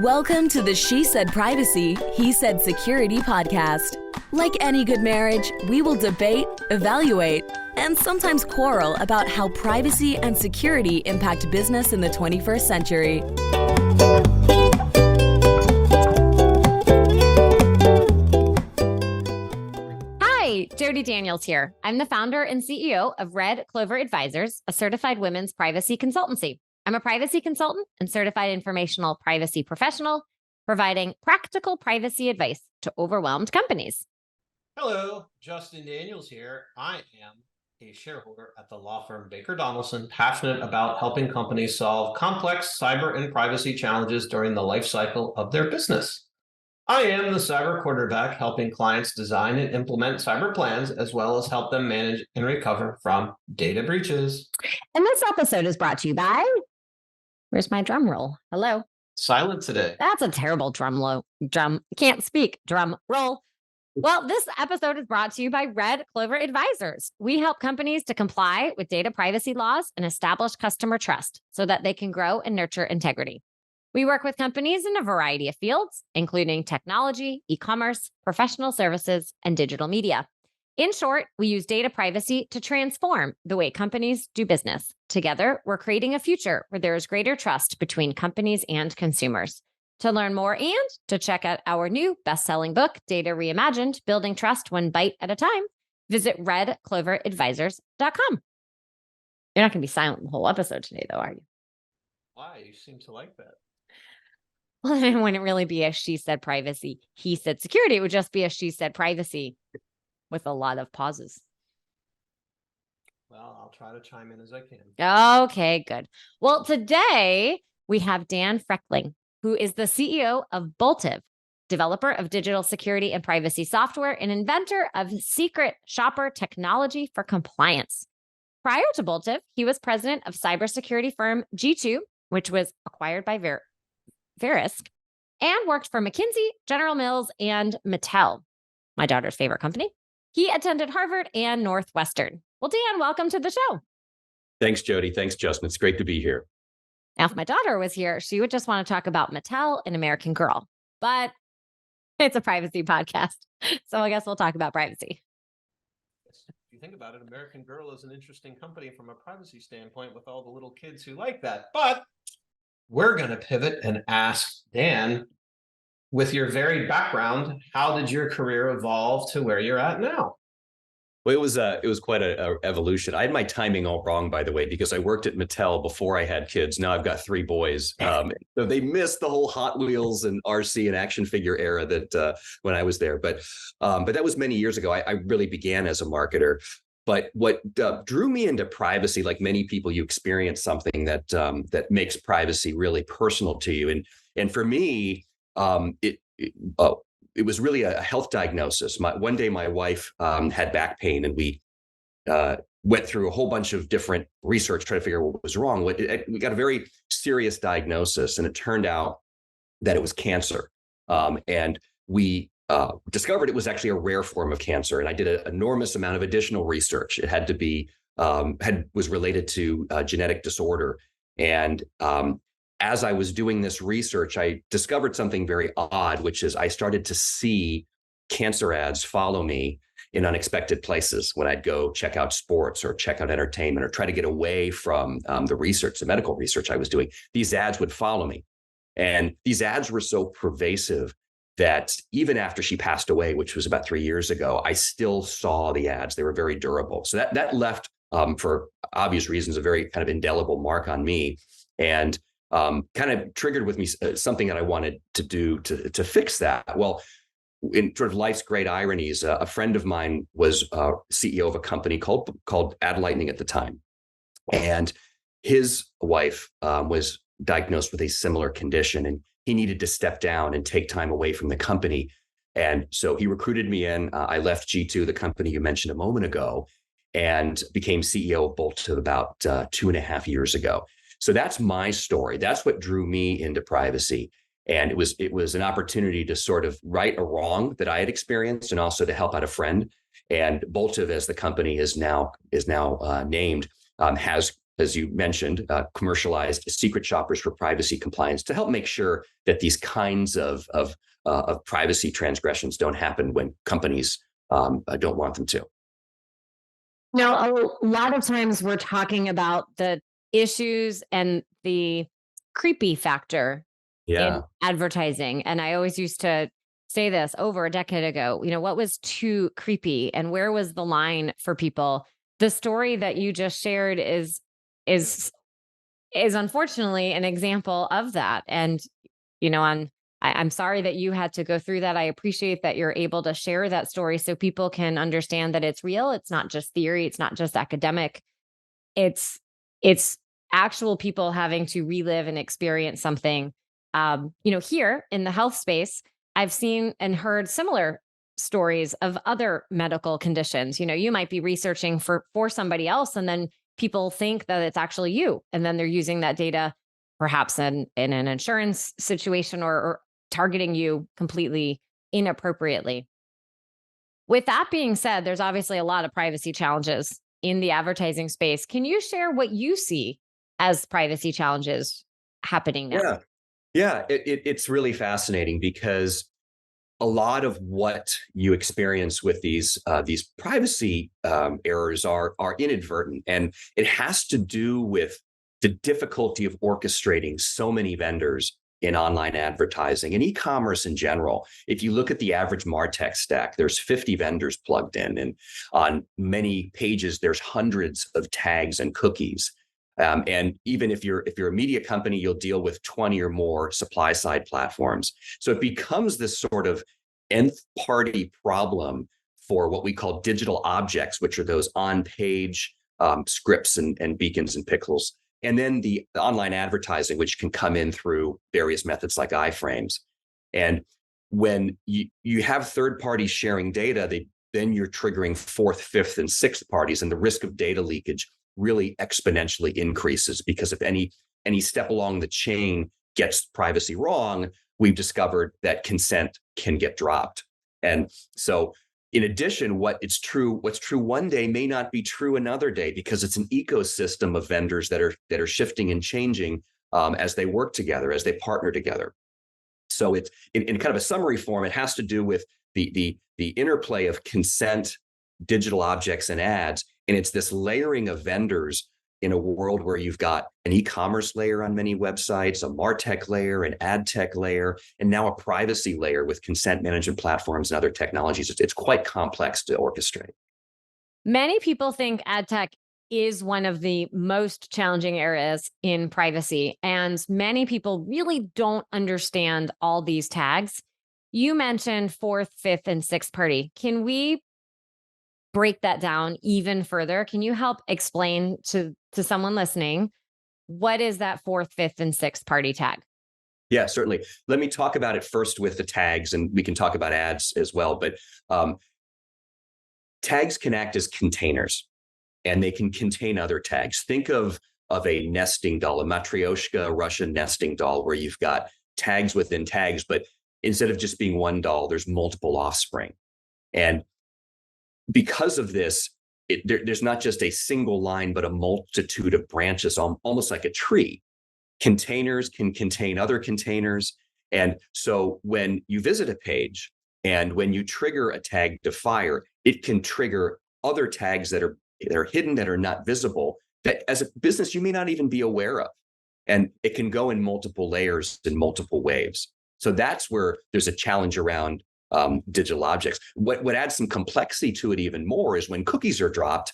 Welcome to the She Said Privacy, He Said Security podcast. Like any good marriage, we will debate, evaluate, and sometimes quarrel about how privacy and security impact business in the 21st century. Hi, Jody Daniels here. I'm the founder and CEO of Red Clover Advisors, a certified women's privacy consultancy. I'm a privacy consultant and certified informational privacy professional, providing practical privacy advice to overwhelmed companies. Hello, Justin Daniels here. I am a shareholder at the law firm Baker Donaldson, passionate about helping companies solve complex cyber and privacy challenges during the life cycle of their business. I am the cyber quarterback, helping clients design and implement cyber plans, as well as help them manage and recover from data breaches. And this episode is brought to you by... Where's my drum roll? Hello. Silent today. That's a terrible drum. Can't speak. Drum roll. Well, this episode is brought to you by Red Clover Advisors. We help companies to comply with data privacy laws and establish customer trust so that they can grow and nurture integrity. We work with companies in a variety of fields, including technology, e-commerce, professional services, and digital media. In short, we use data privacy to transform the way companies do business. Together, we're creating a future where there is greater trust between companies and consumers. To learn more and to check out our new best-selling book, Data Reimagined, Building Trust One Bite at a Time, visit redcloveradvisors.com. You're not going to be silent the whole episode today, though, are you? Why? You seem to like that. Well, then it wouldn't really be a she said privacy, he said security. It would just be a she said privacy with a lot of pauses. Well, I'll try to chime in as I can. Okay, good. Well, today we have Dan Frechtling, who is the CEO of Boltive, developer of digital security and privacy software, and inventor of secret shopper technology for compliance. Prior to Boltive, he was president of cybersecurity firm G2, which was acquired by Verisk, and worked for McKinsey, General Mills, and Mattel, my daughter's favorite company. He attended Harvard and Northwestern. Well, Dan, welcome to the show. Thanks, Jody. Thanks, Justin. It's great to be here. Now, if my daughter was here, she would just want to talk about Mattel and American Girl, but it's a privacy podcast. So I guess we'll talk about privacy. If you think about it, American Girl is an interesting company from a privacy standpoint with all the little kids who like that. But we're going to pivot and ask Dan, with your varied background, how did your career evolve to where you're at now? Well, it was quite a evolution. I had my timing all wrong, by the way, because I worked at Mattel before I had kids. Now I've got 3 boys. So they missed the whole Hot Wheels and RC and action figure era that when I was there. But that was many years ago. I really began as a marketer. But what drew me into privacy, like many people, you experience something that makes privacy really personal to you. And for me, it was really a health diagnosis. One day, my wife had back pain, and we went through a whole bunch of different research trying to figure out what was wrong. We got a very serious diagnosis, and it turned out that it was cancer. And we discovered it was actually a rare form of cancer. And I did an enormous amount of additional research. It had to be was related to genetic disorder. And as I was doing this research, I discovered something very odd, which is I started to see cancer ads follow me in unexpected places when I'd go check out sports or check out entertainment or try to get away from the medical research I was doing. These ads would follow me. And these ads were so pervasive that even after she passed away, which was about 3 years ago, I still saw the ads. They were very durable. So that left, for obvious reasons, a very kind of indelible mark on me. And kind of triggered with me something that I wanted to do to fix that. Well, in sort of life's great ironies, a friend of mine was CEO of a company called Ad Lightning at the time. And his wife was diagnosed with a similar condition, and he needed to step down and take time away from the company. And so he recruited me in. I left G2, the company you mentioned a moment ago, and became CEO of Boltive about 2.5 years ago. So that's my story. That's what drew me into privacy. And it was an opportunity to sort of right a wrong that I had experienced and also to help out a friend. And Boltive, as the company is now named, has as you mentioned, commercialized secret shoppers for privacy compliance to help make sure that these kinds of privacy transgressions don't happen when companies don't want them to. Now, a lot of times we're talking about the issues and the creepy factor in advertising. And I always used to say this over a decade ago, what was too creepy and where was the line for people? The story that you just shared is unfortunately an example of that. And, I'm sorry that you had to go through that. I appreciate that you're able to share that story so people can understand that it's real. It's not just theory. It's not just academic. It's actual people having to relive and experience something. Here in the health space, I've seen and heard similar stories of other medical conditions. You might be researching for somebody else, and then people think that it's actually you. And then they're using that data perhaps in an insurance situation or targeting you completely inappropriately. With that being said, there's obviously a lot of privacy challenges in the advertising space. Can you share what you see as privacy challenges happening now? Yeah, it's really fascinating because a lot of what you experience with these privacy errors are inadvertent, and it has to do with the difficulty of orchestrating so many vendors in online advertising and e-commerce in general. If you look at the average MarTech stack, there's 50 vendors plugged in, and on many pages there's hundreds of tags and cookies. And even if you're a media company, you'll deal with 20 or more supply side platforms. So it becomes this sort of nth party problem for what we call digital objects, which are those on-page scripts and beacons and pixels. And then the online advertising, which can come in through various methods like iframes. And when you have third parties sharing data, then you're triggering fourth, fifth, and sixth parties, and the risk of data leakage really exponentially increases, because if any step along the chain gets privacy wrong, we've discovered that consent can get dropped. And so in addition, what's true one day may not be true another day, because it's an ecosystem of vendors that are shifting and changing as they work together, as they partner together. So it's in kind of a summary form, it has to do with the interplay of consent, digital objects, and ads. And it's this layering of vendors in a world where you've got an e-commerce layer on many websites, a MarTech layer, an ad tech layer, and now a privacy layer with consent management platforms and other technologies. It's quite complex to orchestrate. Many people think ad tech is one of the most challenging areas in privacy, and many people really don't understand all these tags. You mentioned fourth, fifth, and sixth party. Can we break that down even further? Can you help explain to someone listening, what is that fourth, fifth, and sixth party tag? Yeah, certainly. Let me talk about it first with the tags, and we can talk about ads as well. But tags can act as containers, and they can contain other tags. Think of a nesting doll, a matryoshka Russian nesting doll, where you've got tags within tags, but instead of just being one doll, there's multiple offspring. And because of this, there's not just a single line, but a multitude of branches, almost like a tree. Containers can contain other containers. And so when you visit a page and when you trigger a tag to fire, it can trigger other tags that are hidden, that are not visible, that as a business you may not even be aware of. And it can go in multiple layers in multiple waves. So that's where there's a challenge around digital objects. What adds some complexity to it even more is when cookies are dropped,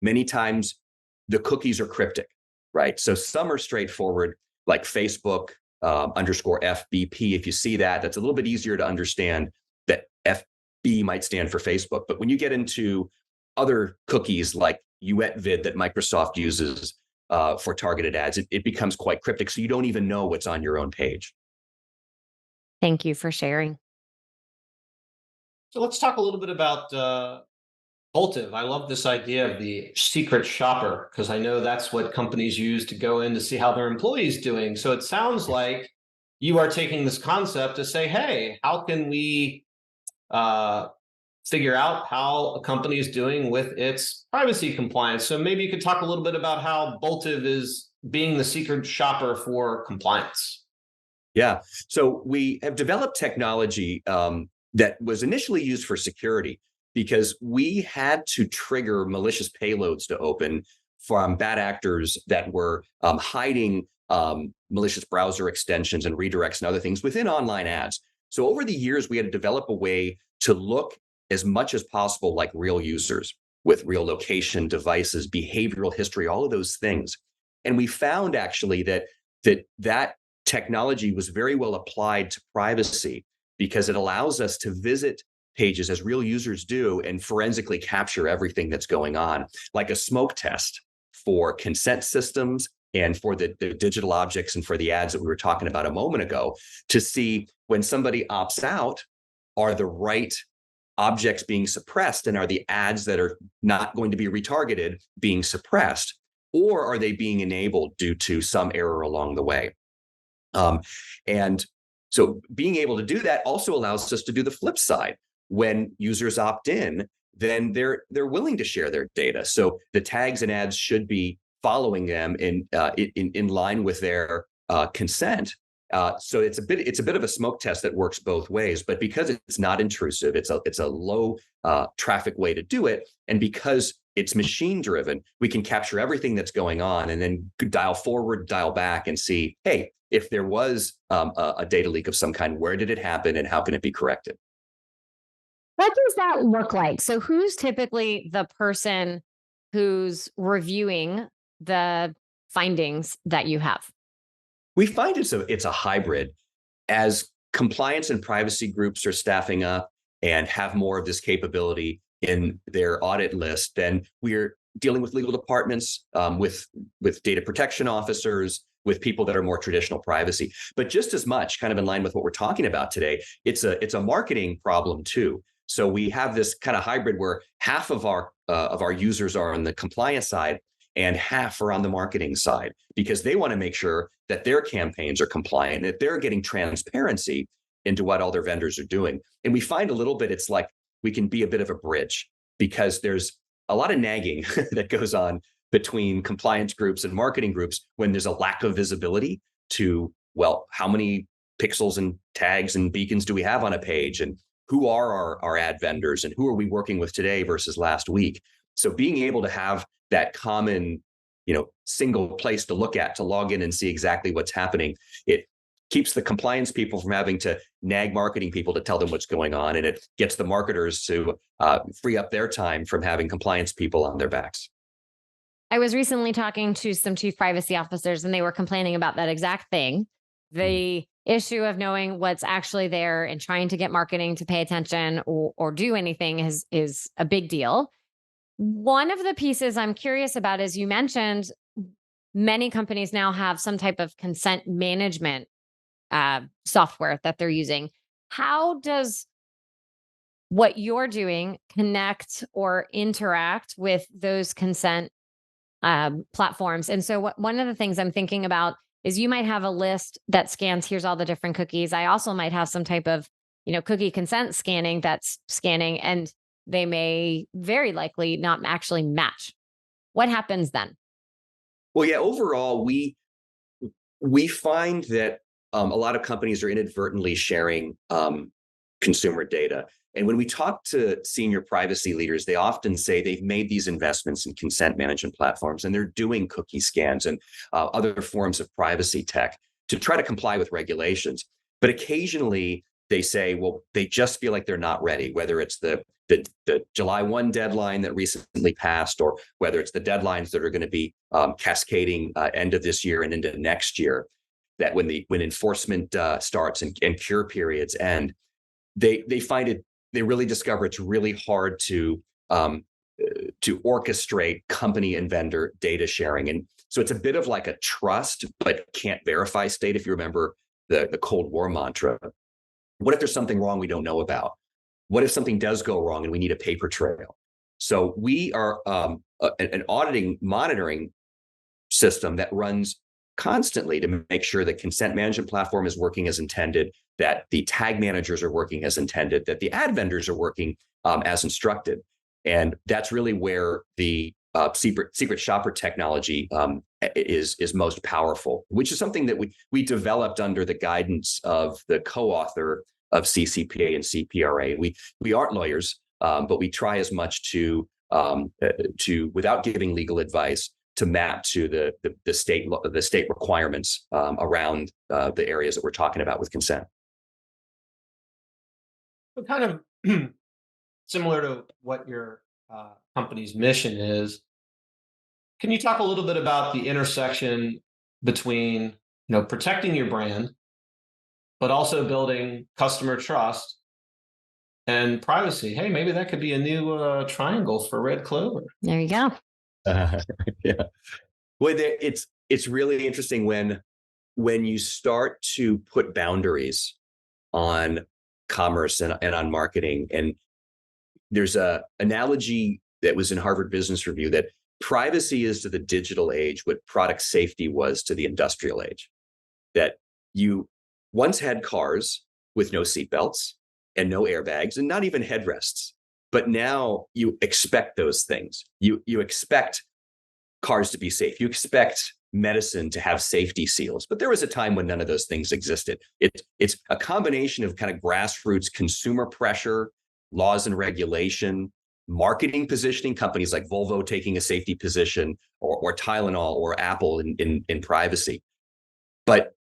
many times the cookies are cryptic, right? So some are straightforward, like Facebook _FBP. If you see that, that's a little bit easier to understand that FB might stand for Facebook. But when you get into other cookies like UETVID that Microsoft uses for targeted ads, it becomes quite cryptic. So you don't even know what's on your own page. Thank you for sharing. So let's talk a little bit about Boltive. I love this idea of the secret shopper, because I know that's what companies use to go in to see how their employees doing. So it sounds like you are taking this concept to say, hey, how can we figure out how a company is doing with its privacy compliance. So maybe you could talk a little bit about how Boltive is being the secret shopper for compliance. Yeah. So we have developed technology that was initially used for security because we had to trigger malicious payloads to open from bad actors that were hiding malicious browser extensions and redirects and other things within online ads. So over the years, we had to develop a way to look as much as possible like real users with real location, devices, behavioral history, all of those things. And we found actually that technology was very well applied to privacy because it allows us to visit pages as real users do and forensically capture everything that's going on, like a smoke test for consent systems and for the digital objects and for the ads that we were talking about a moment ago, to see when somebody opts out, are the right objects being suppressed and are the ads that are not going to be retargeted being suppressed, or are they being enabled due to some error along the way? And so being able to do that also allows us to do the flip side. When users opt in, then they're willing to share their data. So the tags and ads should be following them in line with their consent. So it's a bit of a smoke test that works both ways. But because it's not intrusive, it's a low traffic way to do it, and because it's machine driven, we can capture everything that's going on and then dial forward, dial back, and see, hey, if there was a data leak of some kind, where did it happen and how can it be corrected? What does that look like? So who's typically the person who's reviewing the findings that you have? We find it's a hybrid. As compliance and privacy groups are staffing up and have more of this capability in their audit list, then we're dealing with legal departments, with data protection officers, with people that are more traditional privacy. But just as much, kind of in line with what we're talking about today, it's a marketing problem too. So we have this kind of hybrid where half of our users are on the compliance side and half are on the marketing side, because they want to make sure that their campaigns are compliant, that they're getting transparency into what all their vendors are doing. And we find a little bit, it's like we can be a bit of a bridge because there's a lot of nagging that goes on between compliance groups and marketing groups when there's a lack of visibility to, well, how many pixels and tags and beacons do we have on a page? And who are our ad vendors and who are we working with today versus last week? So being able to have that common, single place to look at, to log in and see exactly what's happening, it keeps the compliance people from having to nag marketing people to tell them what's going on. And it gets the marketers to free up their time from having compliance people on their backs. I was recently talking to some chief privacy officers and they were complaining about that exact thing. The issue of knowing what's actually there and trying to get marketing to pay attention or do anything is a big deal. One of the pieces I'm curious about is you mentioned many companies now have some type of consent management software that they're using. How does what you're doing connect or interact with those consent platforms? And so one of the things I'm thinking about is you might have a list that scans, here's all the different cookies. I also might have some type of, cookie consent scanning that's scanning, and they may very likely not actually match. What happens then? Well, yeah, overall, we find that a lot of companies are inadvertently sharing consumer data. And when we talk to senior privacy leaders, they often say they've made these investments in consent management platforms and they're doing cookie scans and other forms of privacy tech to try to comply with regulations. But occasionally they say, well, they just feel like they're not ready, whether it's the July 1 deadline that recently passed, or whether it's the deadlines that are going to be cascading end of this year and into next year, that when enforcement starts and cure periods end, they find it, they really discover it's really hard to orchestrate company and vendor data sharing. And so it's a bit of like a trust, but can't verify state. If you remember the Cold War mantra, what if there's something wrong we don't know about? What if something does go wrong and we need a paper trail? So we are an auditing monitoring system that runs constantly to make sure that consent management platform is working as intended, that the tag managers are working as intended, that the ad vendors are working as instructed. And that's really where the secret shopper technology is most powerful, which is something that we developed under the guidance of the co-author of CCPA and CPRA. We aren't lawyers, but we try as much to without giving legal advice, to map to the state requirements around the areas that we're talking about with consent. So kind of similar to what your company's mission is, can you talk a little bit about the intersection between protecting your brand, but also building customer trust and privacy? Hey, maybe that could be a new triangle for Red Clover. There you go. Yeah. Well, it's really interesting when you start to put boundaries on commerce and on marketing. And there's a analogy that was in Harvard Business Review that privacy is to the digital age what product safety was to the industrial age. That you once had cars with no seatbelts and no airbags and not even headrests. But now you expect those things. You expect cars to be safe. You expect medicine to have safety seals. But there was a time when none of those things existed. It's a combination of kind of grassroots consumer pressure, laws and regulation, marketing positioning, companies like Volvo taking a safety position, or Tylenol or Apple in privacy. But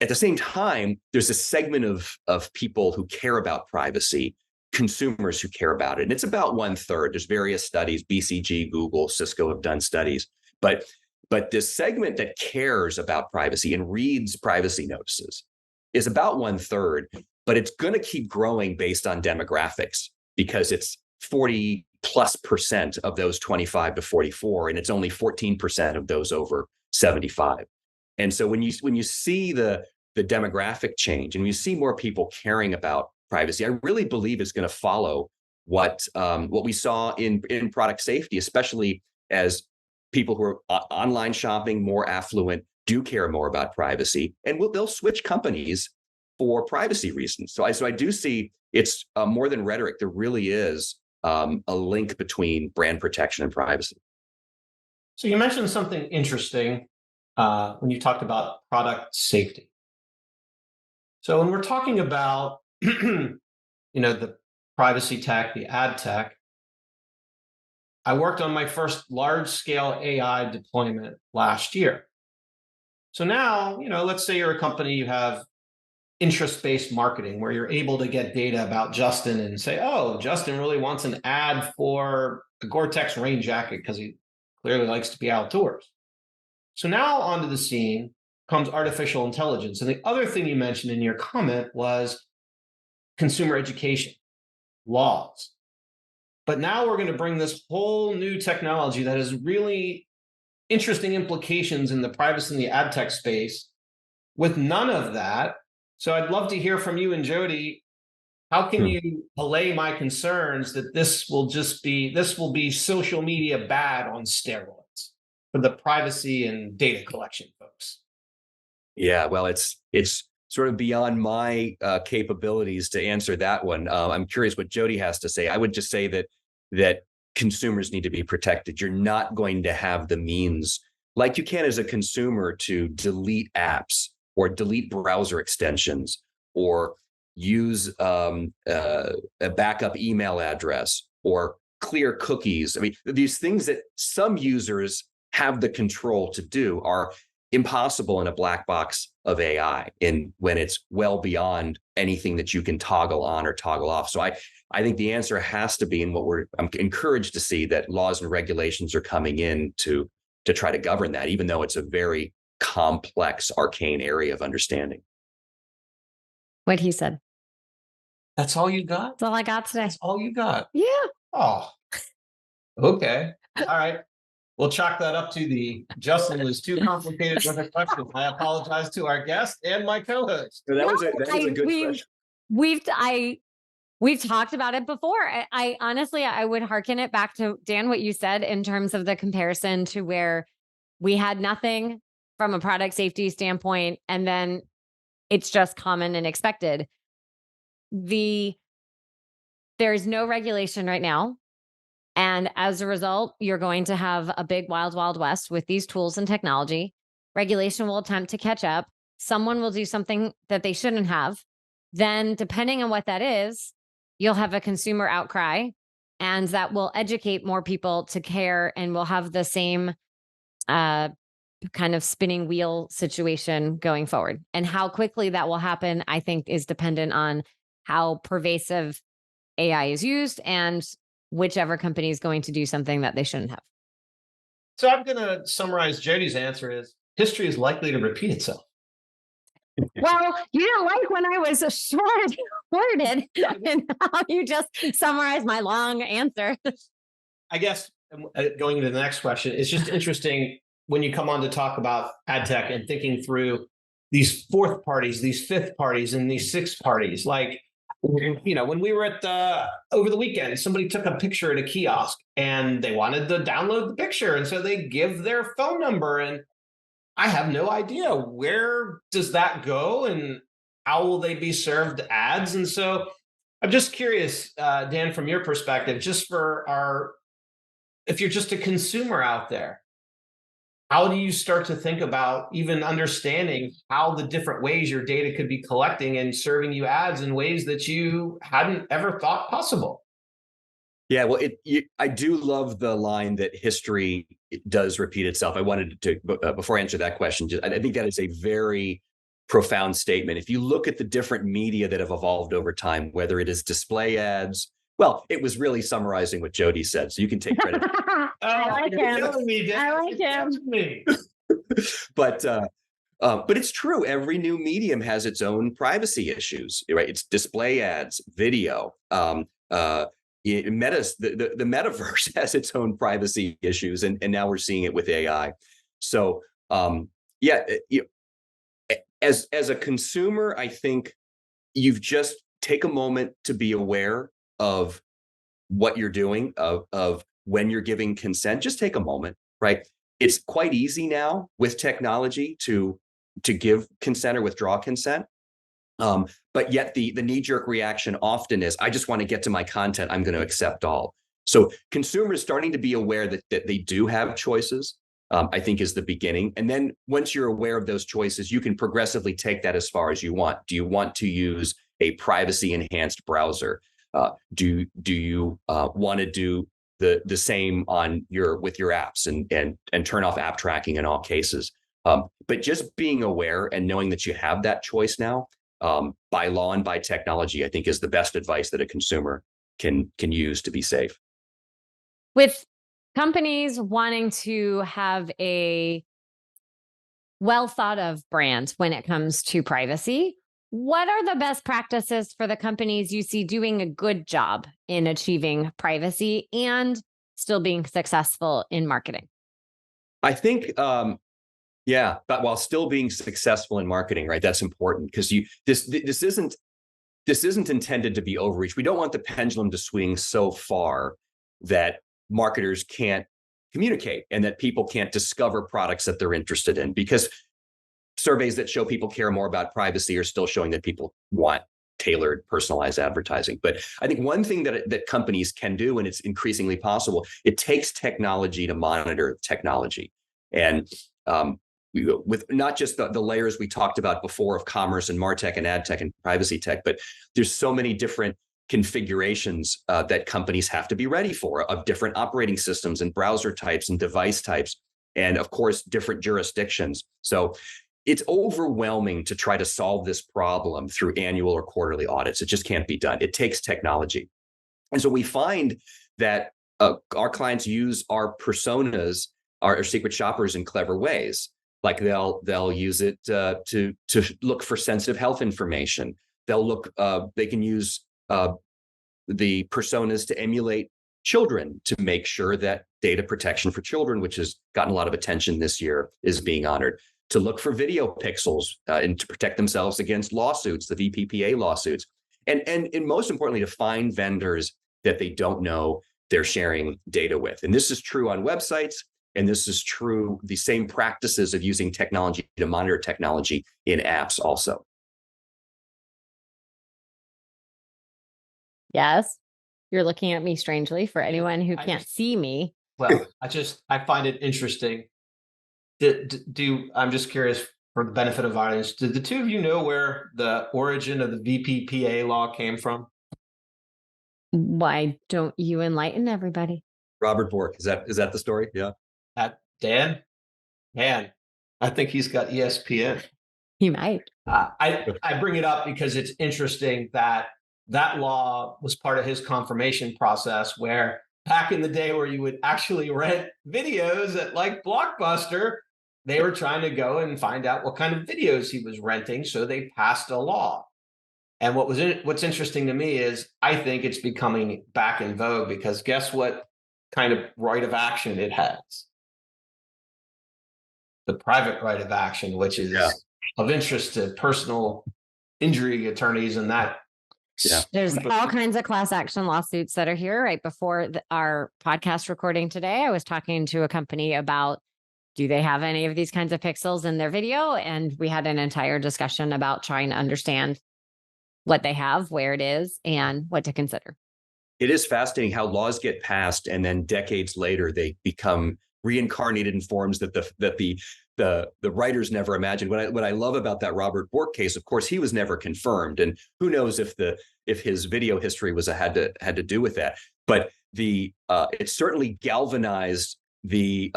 at the same time, there's a segment of people who care about privacy, consumers who care about it. And it's about 1/3. There's various studies, BCG, Google, Cisco have done studies. But this segment that cares about privacy and reads privacy notices is about 1/3, but it's going to keep growing based on demographics because it's 40+% of those 25 to 44, and it's only 14% of those over 75. And so when you see the demographic change and you see more people caring about privacy, I really believe it's going to follow what we saw in product safety, especially as people who are online shopping, more affluent, do care more about privacy, and they'll switch companies for privacy reasons. So I do see it's more than rhetoric. There really is a link between brand protection and privacy. So you mentioned something interesting when you talked about product safety. So when we're talking about the privacy tech, the ad tech, I worked on my first large-scale AI deployment last year. So now, let's say you're a company, you have interest-based marketing where you're able to get data about Justin and say, oh, Justin really wants an ad for a Gore-Tex rain jacket because he clearly likes to be outdoors. So now onto the scene comes artificial intelligence. And the other thing you mentioned in your comment was consumer education, laws. But now we're going to bring this whole new technology that has really interesting implications in the privacy and the ad tech space with none of that. So I'd love to hear from you and Jody. How can you allay my concerns that this will be social media bad on steroids for the privacy and data collection folks? Yeah, well, it's sort of beyond my capabilities to answer that one. I'm curious what Jody has to say. I would just say that consumers need to be protected. You're not going to have the means, like you can as a consumer, to delete apps or delete browser extensions or use a backup email address or clear cookies. I mean, these things that some users have the control to do are impossible in a black box of AI, and when it's well beyond anything that you can toggle on or toggle off. So I think the answer has to be, and I'm encouraged to see that laws and regulations are coming in to try to govern that, even though it's a very complex, arcane area of understanding. What he said. That's all you got? That's all I got today. That's all you got? Yeah. Oh, okay. All right. We'll chalk that up to the Justin was too complicated with a question. I apologize to our guest and my co-host. So that was a good question. We've talked about it before. I honestly, I would hearken it back to Dan, what you said in terms of the comparison to where we had nothing from a product safety standpoint, and then it's just common and expected. There's no regulation right now. And as a result, you're going to have a big wild, wild west with these tools and technology. Regulation will attempt to catch up. Someone will do something that they shouldn't have. Then, depending on what that is, you'll have a consumer outcry, and that will educate more people to care, and we'll have the same kind of spinning wheel situation going forward. And how quickly that will happen, I think, is dependent on how pervasive AI is used and whichever company is going to do something that they shouldn't have. So I'm going to summarize Jody's answer is history is likely to repeat itself. Well, you didn't like when I was short-worded and how you just summarized my long answer. I guess going into the next question, it's just interesting when you come on to talk about ad tech and thinking through these fourth parties, these fifth parties, and these sixth parties. Like, when we were at over the weekend, somebody took a picture at a kiosk and they wanted to download the picture. And so they give their phone number, and I have no idea where does that go and how will they be served ads. And so I'm just curious, Dan, from your perspective, just if you're just a consumer out there, how do you start to think about even understanding how the different ways your data could be collecting and serving you ads in ways that you hadn't ever thought possible? Yeah, well, I do love the line that history does repeat itself. I wanted to, before I answer that question, I think that is a very profound statement. If you look at the different media that have evolved over time, whether it is display ads, well, it was really summarizing what Jody said, so you can take credit. I like him. I like him. But it's true. Every new medium has its own privacy issues, right? It's display ads, video. The metaverse has its own privacy issues, and now we're seeing it with AI. So, as a consumer, I think you've just take a moment to be aware of what you're doing, of when you're giving consent. Just take a moment, right? It's quite easy now with technology to give consent or withdraw consent. But yet the knee-jerk reaction often is, I just want to get to my content, I'm going to accept all. So consumers starting to be aware that they do have choices, I think is the beginning. And then once you're aware of those choices, you can progressively take that as far as you want. Do you want to use a privacy-enhanced browser? Do you want to do the same with your apps and turn off app tracking in all cases? But just being aware and knowing that you have that choice now, by law and by technology, I think is the best advice that a consumer can use to be safe. With companies wanting to have a well thought of brand when it comes to privacy, what are the best practices for the companies you see doing a good job in achieving privacy and still being successful in marketing? I think, but while still being successful in marketing, right? That's important because this isn't intended to be overreach. We don't want the pendulum to swing so far that marketers can't communicate and that people can't discover products that they're interested in, because surveys that show people care more about privacy are still showing that people want tailored, personalized advertising. But I think one thing that companies can do, and it's increasingly possible, it takes technology to monitor technology. And with not just the layers we talked about before of commerce and MarTech and ad tech and privacy tech, but there's so many different configurations that companies have to be ready for, of different operating systems and browser types and device types, and of course, different jurisdictions. So it's overwhelming to try to solve this problem through annual or quarterly audits. It just can't be done. It takes technology. And so we find that our clients use our personas, our secret shoppers, in clever ways. Like they'll use it to look for sensitive health information. They can use the personas to emulate children to make sure that data protection for children, which has gotten a lot of attention this year, is being honored. To look for video pixels and to protect themselves against lawsuits, the VPPA lawsuits, and most importantly, to find vendors that they don't know they're sharing data with. And this is true on websites. And this is true, the same practices of using technology to monitor technology in apps also. Yes. You're looking at me strangely for anyone who can't see me. Well, I find it interesting. I'm just curious for the benefit of audience. Did the two of you know where the origin of the VPPA law came from? Why don't you enlighten everybody? Robert Bork, is that the story? Yeah. Dan? Man, I think he's got ESPN. He might. I bring it up because it's interesting that law was part of his confirmation process, where back in the day where you would actually rent videos at like Blockbuster, they were trying to go and find out what kind of videos he was renting. So they passed a law. And what's interesting to me is I think it's becoming back in vogue, because guess what kind of right of action it has? The private right of action, which is of interest to personal injury attorneys, and that. Yeah. There's all kinds of class action lawsuits that are here. Right before our podcast recording today, I was talking to a company about, do they have any of these kinds of pixels in their video? And we had an entire discussion about trying to understand what they have, where it is, and what to consider. It is fascinating how laws get passed and then decades later they become reincarnated in forms that the writers never imagined. What I love about that Robert Bork case, of course, he was never confirmed, and who knows if his video history had to do with that. But it certainly galvanized the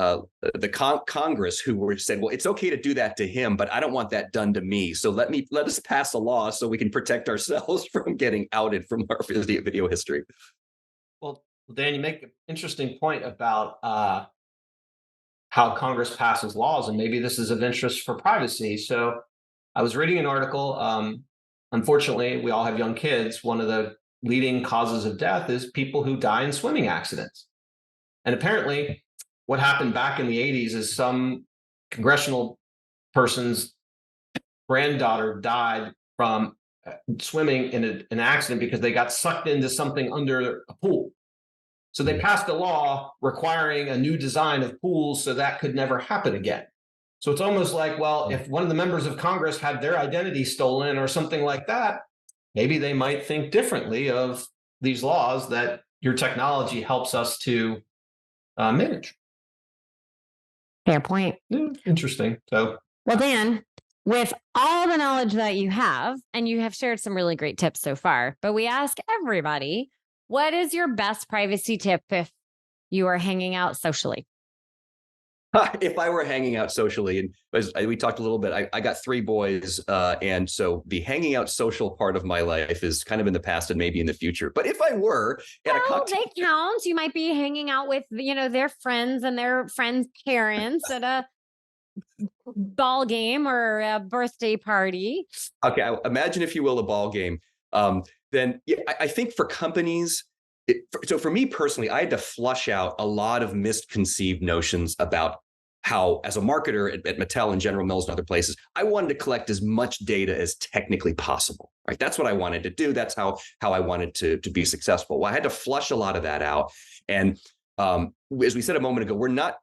Congress, who said, well, it's okay to do that to him, but I don't want that done to me. So let us pass a law so we can protect ourselves from getting outed from our video history. Well, Dan, you make an interesting point about how Congress passes laws, and maybe this is of interest for privacy. So I was reading an article. Unfortunately, we all have young kids. One of the leading causes of death is people who die in swimming accidents. And apparently, what happened back in the 80s is some congressional person's granddaughter died from swimming in an accident because they got sucked into something under a pool. So they passed a law requiring a new design of pools so that could never happen again. So it's almost like, well, if one of the members of Congress had their identity stolen or something like that, maybe they might think differently of these laws that your technology helps us to manage. Fair point. Interesting. So, well, Dan, with all the knowledge that you have, and you have shared some really great tips so far, but we ask everybody, what is your best privacy tip if you are hanging out socially? If I were hanging out socially, and as we talked a little bit, I got 3 boys, and so the hanging out social part of my life is kind of in the past and maybe in the future. But if I were at a cocktail, they count. You might be hanging out with their friends and their friends' parents at a ball game or a birthday party. Okay, imagine, if you will, a ball game. Then I think for companies. So for me personally, I had to flush out a lot of misconceived notions about how, as a marketer at Mattel and General Mills and other places, I wanted to collect as much data as technically possible. Right? That's what I wanted to do. That's how I wanted to be successful. Well, I had to flush a lot of that out. And as we said a moment ago,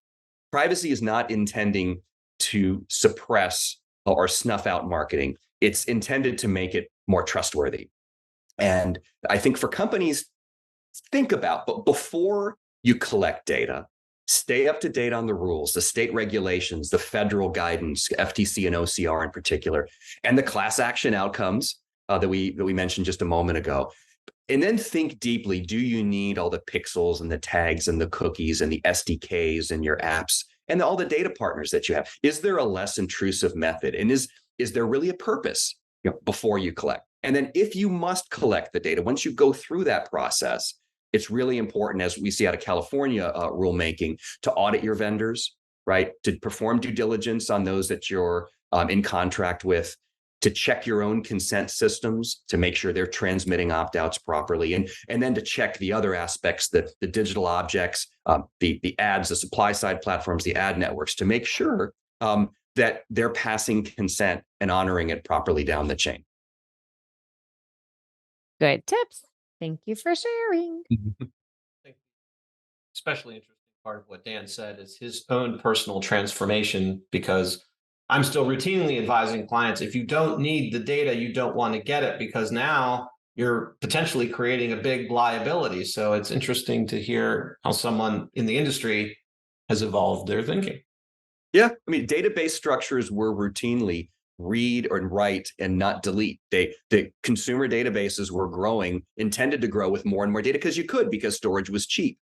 privacy is not intending to suppress or snuff out marketing. It's intended to make it more trustworthy. And I think for companies, think about, but before you collect data, stay up to date on the rules, the state regulations, the federal guidance, FTC and OCR in particular, and the class action outcomes that we mentioned just a moment ago. And then think deeply, do you need all the pixels and the tags and the cookies and the SDKs in your apps and all the data partners that you have? Is there a less intrusive method? And is there really a purpose before you collect? And then if you must collect the data, once you go through that process, it's really important, as we see out of California rulemaking, to audit your vendors, right? To perform due diligence on those that you're in contract with, to check your own consent systems to make sure they're transmitting opt-outs properly, and then to check the other aspects, the digital objects, the ads, the supply side platforms, the ad networks, to make sure that they're passing consent and honoring it properly down the chain. Good tips. Thank you for sharing. especially interesting part of what Dan said is his own personal transformation, because I'm still routinely advising clients, if you don't need the data, you don't want to get it, because now you're potentially creating a big liability. So it's interesting to hear how someone in the industry has evolved their thinking. Yeah, I mean, database structures were routinely read or write and not delete. The consumer databases were growing, intended to grow with more and more data because storage was cheap,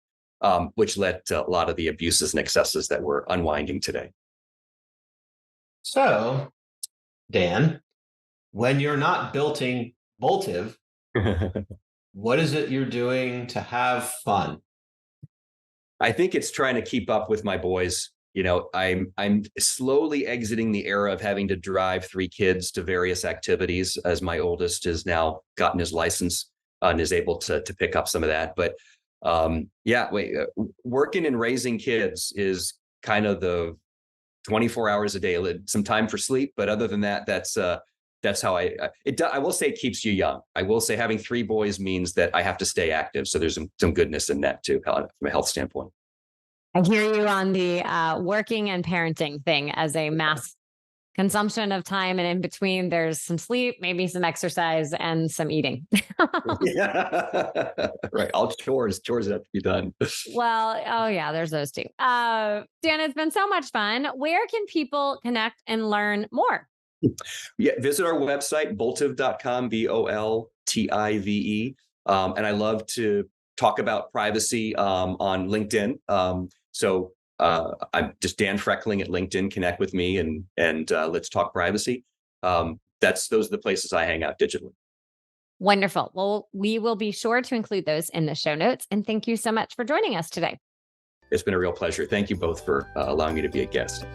which led to a lot of the abuses and excesses that we're unwinding today. So, Dan, when you're not building Boltive, what is it you're doing to have fun? I think it's trying to keep up with my boys. I'm slowly exiting the era of having to drive 3 kids to various activities, as my oldest has now gotten his license and is able to pick up some of that. But working and raising kids is kind of the 24 hours a day, some time for sleep. But other than that, that's how I will say it keeps you young. I will say having 3 boys means that I have to stay active. So there's some goodness in that too, from a health standpoint. I hear you on the working and parenting thing as a mass consumption of time. And in between, there's some sleep, maybe some exercise, and some eating. Yeah. Right. All chores have to be done. Well, oh yeah, there's those too. Dan, it's been so much fun. Where can people connect and learn more? Yeah, visit our website, boltive.com, Boltive. And I love to talk about privacy on LinkedIn. So I'm just Dan Frechtling at LinkedIn. Connect with me and let's talk privacy. Those are the places I hang out digitally. Wonderful. Well, we will be sure to include those in the show notes. And thank you so much for joining us today. It's been a real pleasure. Thank you both for allowing me to be a guest.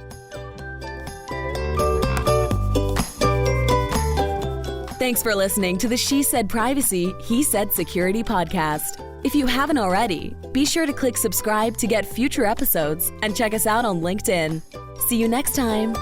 Thanks for listening to the She Said Privacy, He Said Security podcast. If you haven't already, be sure to click subscribe to get future episodes and check us out on LinkedIn. See you next time.